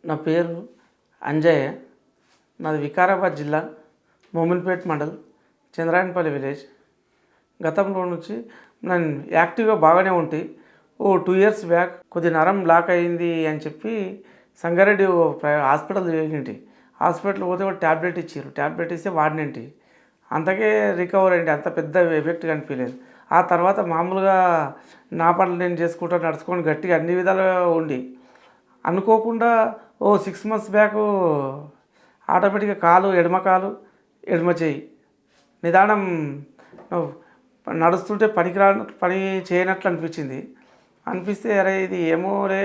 నా పేరు అంజయ్య. నాది వికారాబాద్ జిల్లా మోమిన్పేట్ మండల్ చంద్రాయనపల్లి విలేజ్. గతంలో నుంచి నేను యాక్టివ్గా బాగానే ఉంటే 2 ఇయర్స్ బ్యాక్ కొద్ది నరం బ్లాక్ అయింది అని చెప్పి సంగారెడ్డి హాస్పిటల్ వెళ్ళింటి. హాస్పిటల్ పోతే ఒక ట్యాబ్లెట్ ఇచ్చారు. ట్యాబ్లెట్ ఇస్తే వాడినంటి. అంతకే రికవర్ అయింది. అంత పెద్ద ఎఫెక్ట్ కనిపించలేదు. ఆ తర్వాత మామూలుగా నా పనులు నేను చేసుకుంటూ నడుచుకొని గట్టిగా అన్ని విధాలుగా ఉండి అనుకోకుండా 6 months బ్యాక్ ఆటోమేటిక్గా ఎడమ కాలు ఎడమ చేయి నిదానం నడుస్తుంటే పని చేయనట్లు అనిపిస్తే అరే ఇది ఏమోలే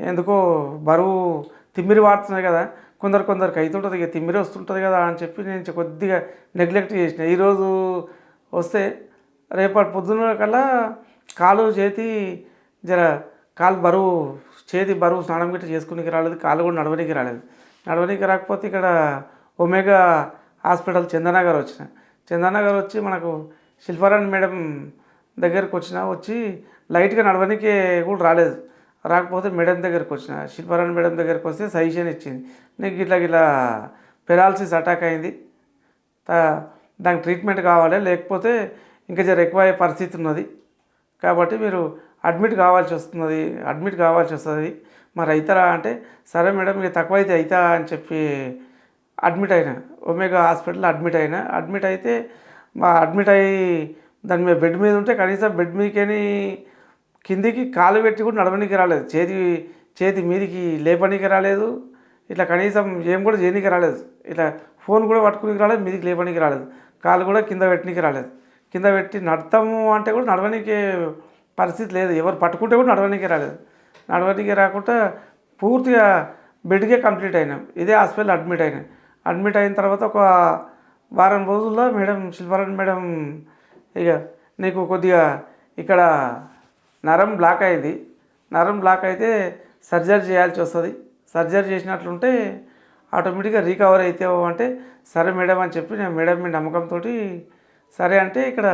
ఎందుకో బరువు తిమ్మిరి వాడుతున్నాయి కదా, కొందరికి అవుతుంటుంది ఇక తిమ్మిరి వస్తుంటుంది కదా అని చెప్పి నేను కొద్దిగా నెగ్లెక్ట్ చేసిన. ఈరోజు వస్తే రేపటి పొద్దున్న కల్లా చేతి చేతి బరువు స్నానం గిట్ట చేసుకునికి రాలేదు, కాలు కూడా నడవనికి రాకపోతే ఇక్కడ ఒమేగా హాస్పిటల్ చందనగర్ వచ్చి మనకు శిల్పారాణి మేడం దగ్గరికి వచ్చి లైట్గా నడవనికి కూడా రాకపోతే మేడం దగ్గరికి శిల్పారాణి మేడం దగ్గరికి వస్తే సజెషన్ ఇచ్చింది, నీకు ఇట్లా పెరాలసిస్ అటాక్ అయింది, దానికి ట్రీట్మెంట్ కావాలి, లేకపోతే ఇంకా ఎక్కువ అయ్యే పరిస్థితి ఉన్నది కాబట్టి మీరు అడ్మిట్ కావాల్సి వస్తుంది. మరి అవుతారా అంటే సరే మేడం ఇక తక్కువ అయితే అవుతా అని చెప్పి అడ్మిట్ అయినా. ఒమేగా హాస్పిటల్లో అడ్మిట్ అయితే అడ్మిట్ అయ్యి దాని మీద బెడ్ మీద ఉంటే కనీసం బెడ్ మీదకేని కిందికి కాలు పెట్టి కూడా నడవనికి రాలేదు, చేతి మీదికి లేపనికి రాలేదు, ఇట్లా కనీసం ఏం కూడా చేయడానికి రాలేదు, ఇట్లా ఫోన్ కూడా పట్టుకునికి రాలేదు, మీదికి లేపనికి రాలేదు, కాలు కూడా కింద పెట్టడానికి రాలేదు. కింద పెట్టి నడతాము అంటే కూడా నడవనికి పరిస్థితి లేదు, ఎవరు పట్టుకుంటే కూడా నడవనికి రాకుండా పూర్తిగా బెడ్కే కంప్లీట్ అయినాం. ఇదే హాస్పిటల్ అడ్మిట్ అయిన తర్వాత ఒక వారం రోజుల్లో శిల్పారాణి మేడం ఇక నీకు కొద్దిగా ఇక్కడ నరం బ్లాక్ అయితే సర్జరీ చేయాల్సి వస్తుంది, సర్జరీ చేసినట్లుంటే ఆటోమేటిక్గా రికవర్ అవుతావు అంటే సరే మేడం అని చెప్పి నేను మేడం మీ నమ్మకంతో సరే అంటే ఇక్కడ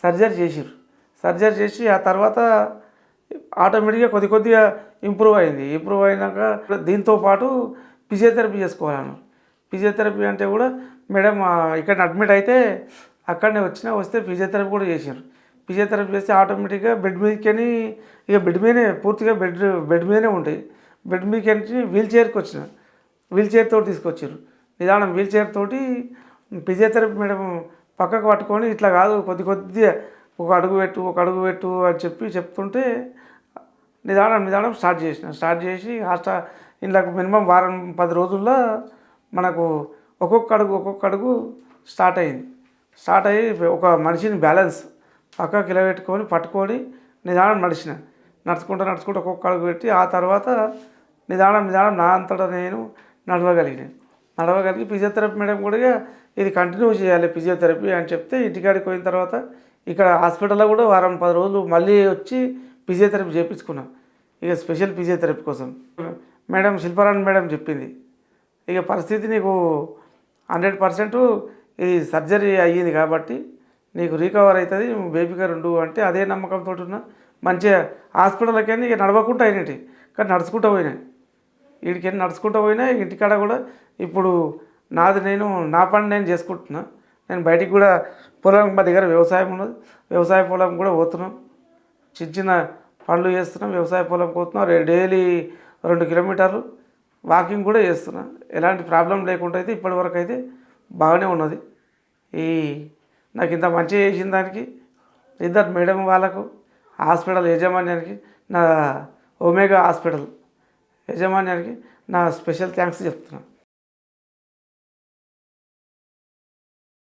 సర్జరీ చేసి ఆ తర్వాత ఆటోమేటిక్గా కొద్దిగా ఇంప్రూవ్ అయినాక దీంతో పాటు ఫిజియోథెరపీ చేసుకోవాలన్నారు. ఫిజియోథెరపీ అంటే కూడా మేడం ఇక్కడ అడ్మిట్ అయితే అక్కడనే వస్తే ఫిజియోథెరపీ కూడా చేశారు. ఫిజియోథెరపీ చేస్తే ఆటోమేటిక్గా బెడ్ మీదకి ఇక బెడ్ మీదనే పూర్తిగా బెడ్ మీదనే ఉంటాయి. బెడ్ మీదకి వీల్ చైర్ తోటి తీసుకొచ్చారు. నిదానం వీల్ చైర్ తోటి ఫిజియోథెరపీ మేడం పక్కకు పట్టుకొని ఇట్లా కాదు కొద్దిగా ఒక అడుగు పెట్టు అని చెప్తుంటే నిదానం స్టార్ట్ చేసి ఇంట్లోకి మినిమం వారం 10 రోజుల్లో మనకు ఒక్కొక్క అడుగు స్టార్ట్ అయ్యి ఒక మనిషిని బ్యాలెన్స్ పక్కకి నిలబెట్టుకొని పట్టుకొని నిదానం నడుచుకుంటూ ఒక్కొక్క అడుగు పెట్టి ఆ తర్వాత నిదానం నా అంతటా నేను నడవగలిగి ఫిజియోథెరపీ మేడం కూడా ఇది కంటిన్యూ చేయాలి ఫిజియోథెరపీ అని చెప్తే ఇంటికాడికి పోయిన తర్వాత ఇక్కడ హాస్పిటల్లో కూడా వారం 10 రోజులు మళ్ళీ వచ్చి ఫిజియోథెరపీ చేయించుకున్నాం. ఇక స్పెషల్ ఫిజియోథెరపీ కోసం శిల్పారాణి మేడం చెప్పింది, ఇక పరిస్థితి నీకు 100% ఇది సర్జరీ అయ్యింది కాబట్టి నీకు రికవర్ అవుతుంది, బేబీ గారు ఉండు అంటే అదే నమ్మకంతో ఉన్నా. మంచిగా హాస్పిటల్కి ఇక నడవకుండా అయినట్టు కానీ నడుచుకుంటూ పోయినా ఇంటికాడ కూడా ఇప్పుడు నా పని నేను చేసుకుంటున్నా. నేను బయటికి కూడా పొలం మా దగ్గర వ్యవసాయం ఉన్నది, వ్యవసాయ పొలం కూడా పోతున్నాం, చిన్న పనులు చేస్తున్నాం, వ్యవసాయ పొలం పోతున్నాం, డైలీ 2 కిలోమీటర్లు వాకింగ్ కూడా చేస్తున్నా. ఎలాంటి ప్రాబ్లం లేకుండా అయితే ఇప్పటివరకు అయితే బాగానే ఉన్నది. నాకు ఇంత మంచిగా చేసిన దానికి ఇద్దరు మేడం వాళ్ళకు, హాస్పిటల్ యాజమాన్యానికి, నా ఒమేగా హాస్పిటల్ యాజమాన్యానికి నా స్పెషల్ థ్యాంక్స్ చెప్తున్నాను.